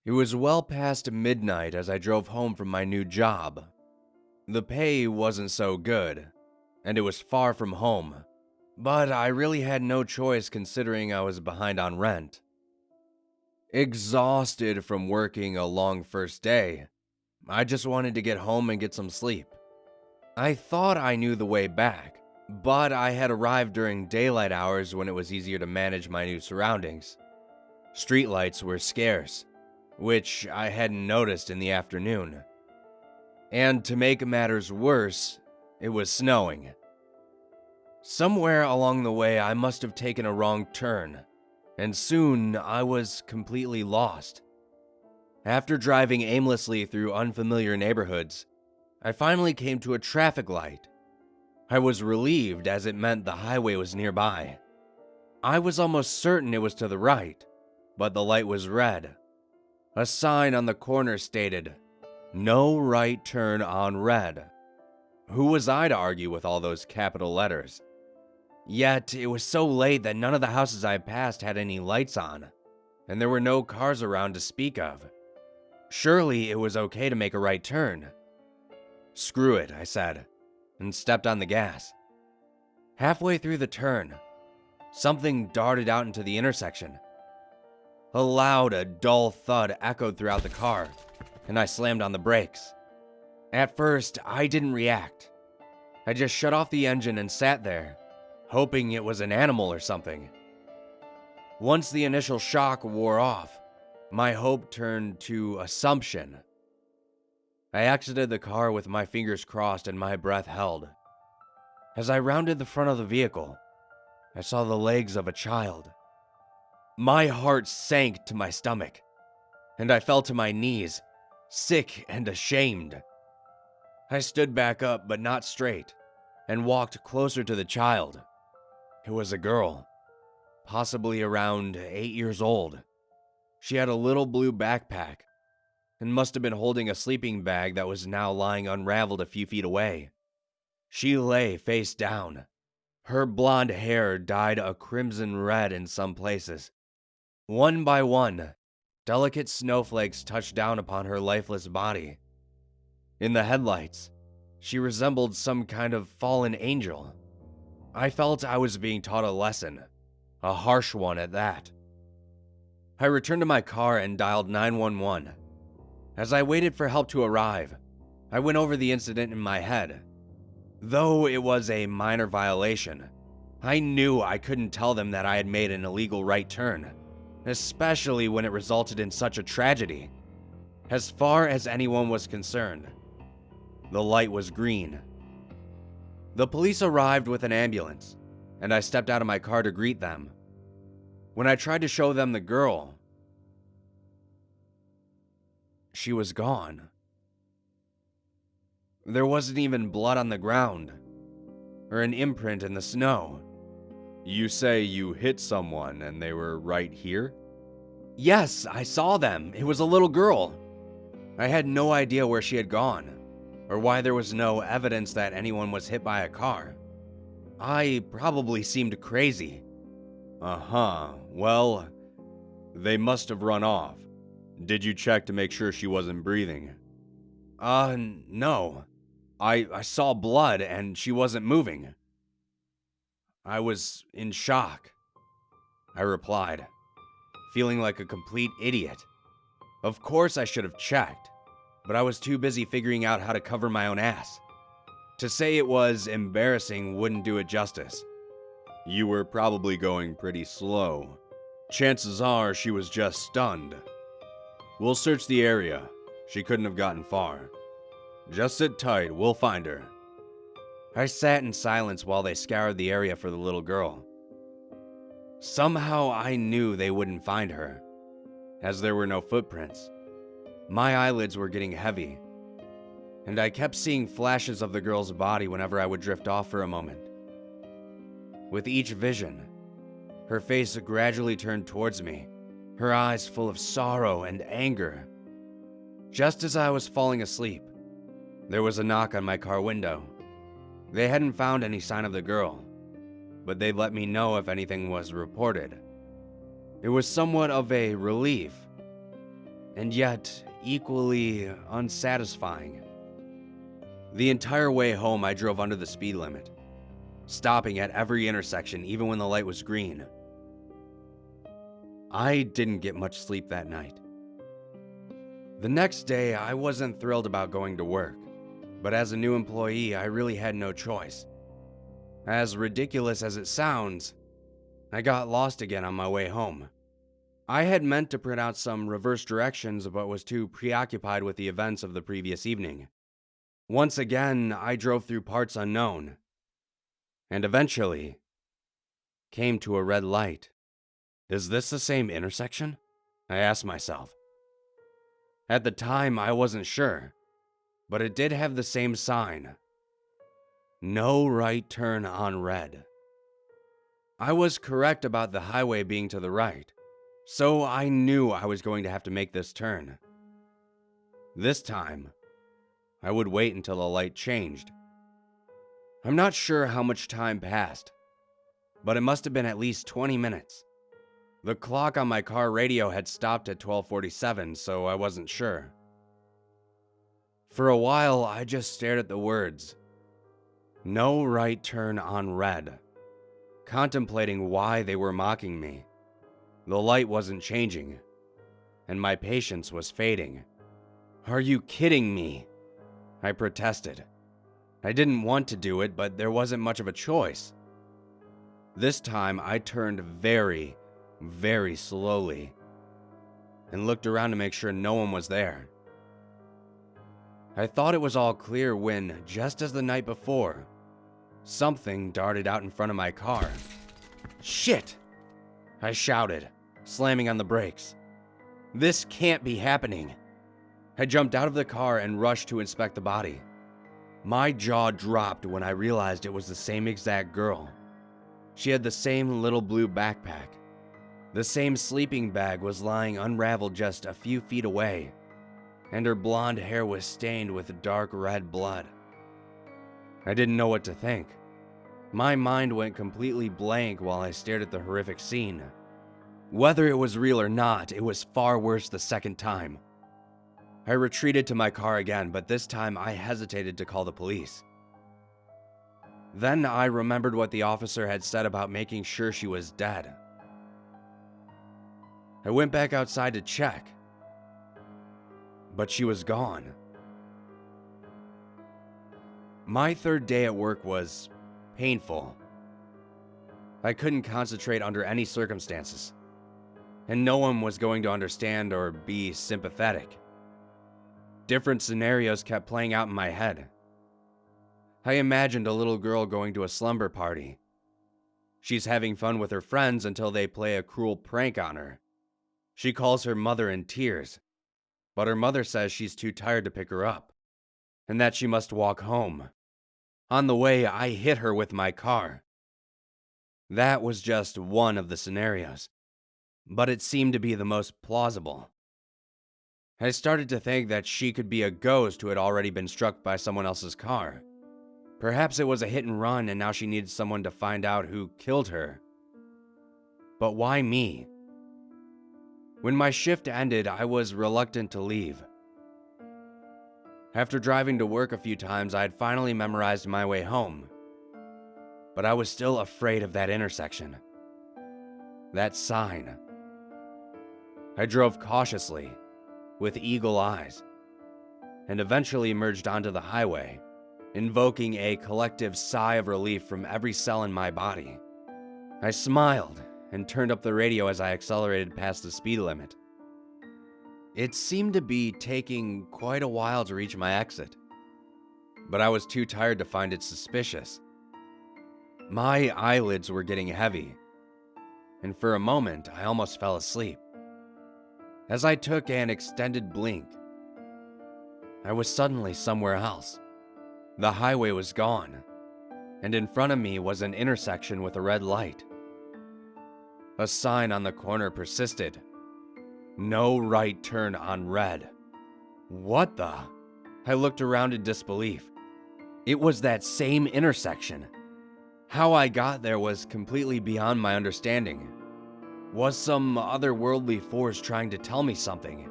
It was well past midnight as I drove home from my new job. The pay wasn't so good, and it was far from home, but I really had no choice considering I was behind on rent. Exhausted from working a long first day, I just wanted to get home and get some sleep. I thought I knew the way back, but I had arrived during daylight hours when it was easier to manage my new surroundings. Streetlights were scarce, which I hadn't noticed in the afternoon. And to make matters worse, it was snowing. Somewhere along the way, I must have taken a wrong turn, and soon I was completely lost. After driving aimlessly through unfamiliar neighborhoods, I finally came to a traffic light. I was relieved as it meant the highway was nearby. I was almost certain it was to the right, but the light was red. A sign on the corner stated, "No right turn on red." Who was I to argue with all those capital letters? Yet, it was so late that none of the houses I passed had any lights on, and there were no cars around to speak of. Surely it was okay to make a right turn. "Screw it," I said, and stepped on the gas. Halfway through the turn, something darted out into the intersection. A dull thud echoed throughout the car, and I slammed on the brakes. At first, I didn't react. I just shut off the engine and sat there, hoping it was an animal or something. Once the initial shock wore off, my hope turned to assumption. I exited the car with my fingers crossed and my breath held. As I rounded the front of the vehicle, I saw the legs of a child. My heart sank to my stomach, and I fell to my knees, sick and ashamed. I stood back up, but not straight, and walked closer to the child. It was a girl, possibly around 8 years old. She had a little blue backpack, and must have been holding a sleeping bag that was now lying unraveled a few feet away. She lay face down. Her blonde hair dyed a crimson red in some places. One by one, delicate snowflakes touched down upon her lifeless body. In the headlights, she resembled some kind of fallen angel. I felt I was being taught a lesson, a harsh one at that. I returned to my car and dialed 911. As I waited for help to arrive, I went over the incident in my head. Though it was a minor violation, I knew I couldn't tell them that I had made an illegal right turn, especially when it resulted in such a tragedy. As far as anyone was concerned, the light was green. The police arrived with an ambulance, and I stepped out of my car to greet them. When I tried to show them the girl, she was gone. There wasn't even blood on the ground, or an imprint in the snow. "You say you hit someone and they were right here?" "Yes, I saw them. It was a little girl. I had no idea where she had gone, or why there was no evidence that anyone was hit by a car. I probably seemed crazy." Well, they must have run off. Did you check to make sure she wasn't breathing?" No. I saw blood and she wasn't moving." "I was in shock," I replied, feeling like a complete idiot. Of course I should have checked, but I was too busy figuring out how to cover my own ass. To say it was embarrassing wouldn't do it justice. "You were probably going pretty slow. Chances are she was just stunned. We'll search the area. She couldn't have gotten far. Just sit tight, we'll find her." I sat in silence while they scoured the area for the little girl. Somehow I knew they wouldn't find her, as there were no footprints. My eyelids were getting heavy, and I kept seeing flashes of the girl's body whenever I would drift off for a moment. With each vision, her face gradually turned towards me, her eyes full of sorrow and anger. Just as I was falling asleep, there was a knock on my car window. They hadn't found any sign of the girl, but they'd let me know if anything was reported. It was somewhat of a relief. and yet equally unsatisfying. The entire way home, I drove under the speed limit, stopping at every intersection even when the light was green. I didn't get much sleep that night. The next day, I wasn't thrilled about going to work, but as a new employee, I really had no choice. As ridiculous as it sounds, I got lost again on my way home. I had meant to print out some reverse directions, but was too preoccupied with the events of the previous evening. Once again, I drove through parts unknown, and eventually came to a red light. Is this the same intersection? I asked myself. At the time, I wasn't sure, but it did have the same sign. No right turn on red. I was correct about the highway being to the right, so I knew I was going to have to make this turn. This time, I would wait until the light changed. I'm not sure how much time passed, but it must have been at least 20 minutes. The clock on my car radio had stopped at 12:47, so I wasn't sure. For a while, I just stared at the words, "No right turn on red," contemplating why they were mocking me. The light wasn't changing, and my patience was fading. "Are you kidding me?" I protested. I didn't want to do it, but there wasn't much of a choice. This time, I turned very slowly and looked around to make sure no one was there. I thought it was all clear when, just as the night before, something darted out in front of my car. "Shit!" I shouted, slamming on the brakes. "This can't be happening." I jumped out of the car and rushed to inspect the body. My jaw dropped when I realized it was the same exact girl. She had the same little blue backpack. The same sleeping bag was lying unraveled just a few feet away, and her blonde hair was stained with dark red blood. I didn't know what to think. My mind went completely blank while I stared at the horrific scene. Whether it was real or not, it was far worse the second time. I retreated to my car again, but this time I hesitated to call the police. Then I remembered what the officer had said about making sure she was dead. I went back outside to check, but she was gone. My third day at work was painful. I couldn't concentrate under any circumstances, and no one was going to understand or be sympathetic. Different scenarios kept playing out in my head. I imagined a little girl going to a slumber party. She's having fun with her friends until they play a cruel prank on her. She calls her mother in tears, but her mother says she's too tired to pick her up, and that she must walk home. On the way, I hit her with my car. That was just one of the scenarios, but it seemed to be the most plausible. I started to think that she could be a ghost who had already been struck by someone else's car. Perhaps it was a hit and run and now she needed someone to find out who killed her. But why me? When my shift ended, I was reluctant to leave. After driving to work a few times, I had finally memorized my way home. But I was still afraid of that intersection. That sign. I drove cautiously, with eagle eyes, and eventually emerged onto the highway, invoking a collective sigh of relief from every cell in my body. I smiled and turned up the radio as I accelerated past the speed limit. It seemed to be taking quite a while to reach my exit, but I was too tired to find it suspicious. My eyelids were getting heavy, and for a moment I almost fell asleep. As I took an extended blink, I was suddenly somewhere else. The highway was gone, and in front of me was an intersection with a red light. A sign on the corner persisted. No right turn on red. What the? I looked around in disbelief. It was that same intersection. How I got there was completely beyond my understanding. Was some otherworldly force trying to tell me something?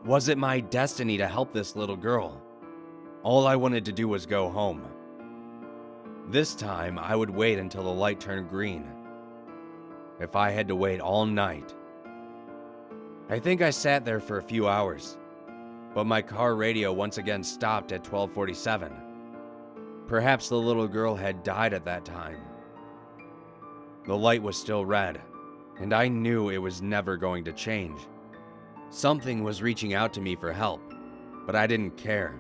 Was it my destiny to help this little girl? All I wanted to do was go home. This time, I would wait until the light turned green. If I had to wait all night. I think I sat there for a few hours, but my car radio once again stopped at 12:47. Perhaps the little girl had died at that time. The light was still red, and I knew it was never going to change. Something was reaching out to me for help, but I didn't care.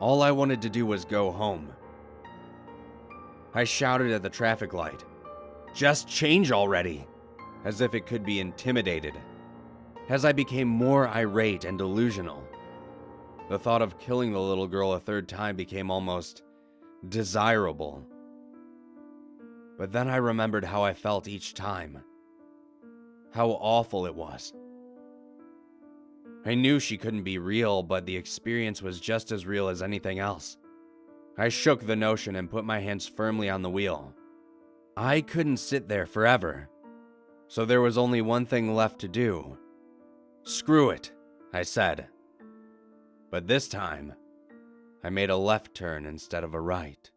All I wanted to do was go home. I shouted at the traffic light, "Just change already!" as if it could be intimidated. As I became more irate and delusional, the thought of killing the little girl a third time became almost desirable. But then I remembered how I felt each time. How awful it was. I knew she couldn't be real, but the experience was just as real as anything else. I shook the notion and put my hands firmly on the wheel. I couldn't sit there forever, so there was only one thing left to do. "Screw it," I said. But this time, I made a left turn instead of a right.